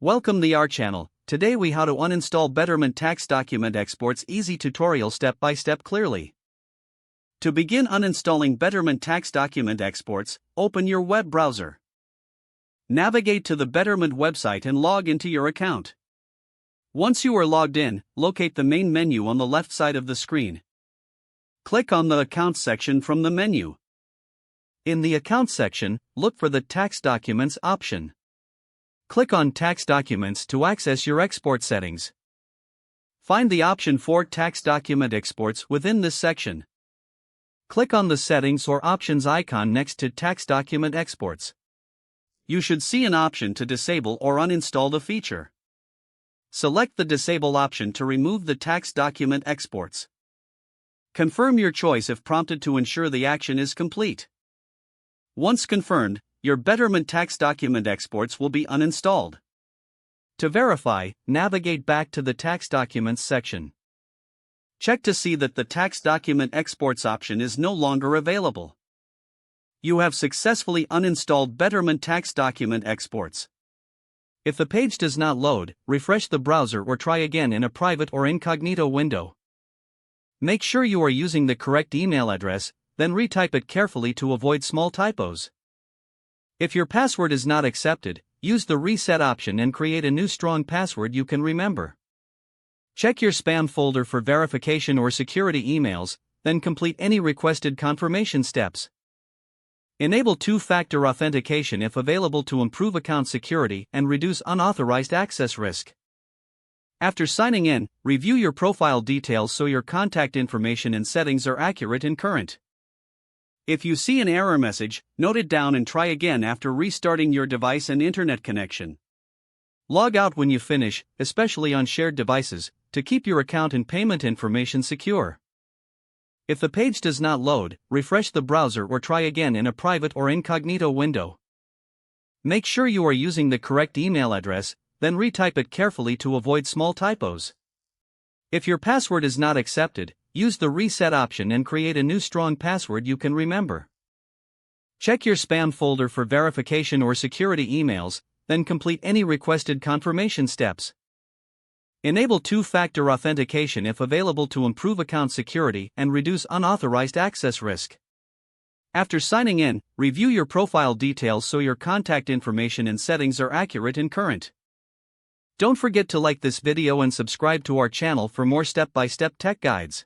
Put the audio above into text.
Welcome to our channel. Today we how to uninstall Betterment tax document exports easy tutorial step by step clearly. To begin uninstalling Betterment tax document exports, open your web browser. Navigate to the Betterment website and log into your account. Once you are logged in, locate the main menu on the left side of the screen. Click on the Accounts section from the menu. In the Accounts section, look for the Tax Documents option. Click on Tax Documents to access your export settings. Find the option for Tax Document Exports within this section. Click on the Settings or Options icon next to Tax Document Exports. You should see an option to disable or uninstall the feature. Select the Disable option to remove the tax document exports. Confirm your choice if prompted to ensure the action is complete. Once confirmed, your Betterment tax document exports will be uninstalled. To verify, navigate back to the Tax Documents section. Check to see that the Tax Document Exports option is no longer available. You have successfully uninstalled Betterment tax document exports. If the page does not load, refresh the browser or try again in a private or incognito window. Make sure you are using the correct email address, then retype it carefully to avoid small typos. If your password is not accepted, use the reset option and create a new strong password you can remember. Check your spam folder for verification or security emails, then complete any requested confirmation steps. Enable two-factor authentication if available to improve account security and reduce unauthorized access risk. After signing in, review your profile details so your contact information and settings are accurate and current. If you see an error message, note it down and try again after restarting your device and internet connection. Log out when you finish, especially on shared devices, to keep your account and payment information secure. If the page does not load, refresh the browser or try again in a private or incognito window. Make sure you are using the correct email address, then retype it carefully to avoid small typos. If your password is not accepted, use the reset option and create a new strong password you can remember. Check your spam folder for verification or security emails, then complete any requested confirmation steps. Enable two-factor authentication if available to improve account security and reduce unauthorized access risk. After signing in, review your profile details so your contact information and settings are accurate and current. Don't forget to like this video and subscribe to our channel for more step-by-step tech guides.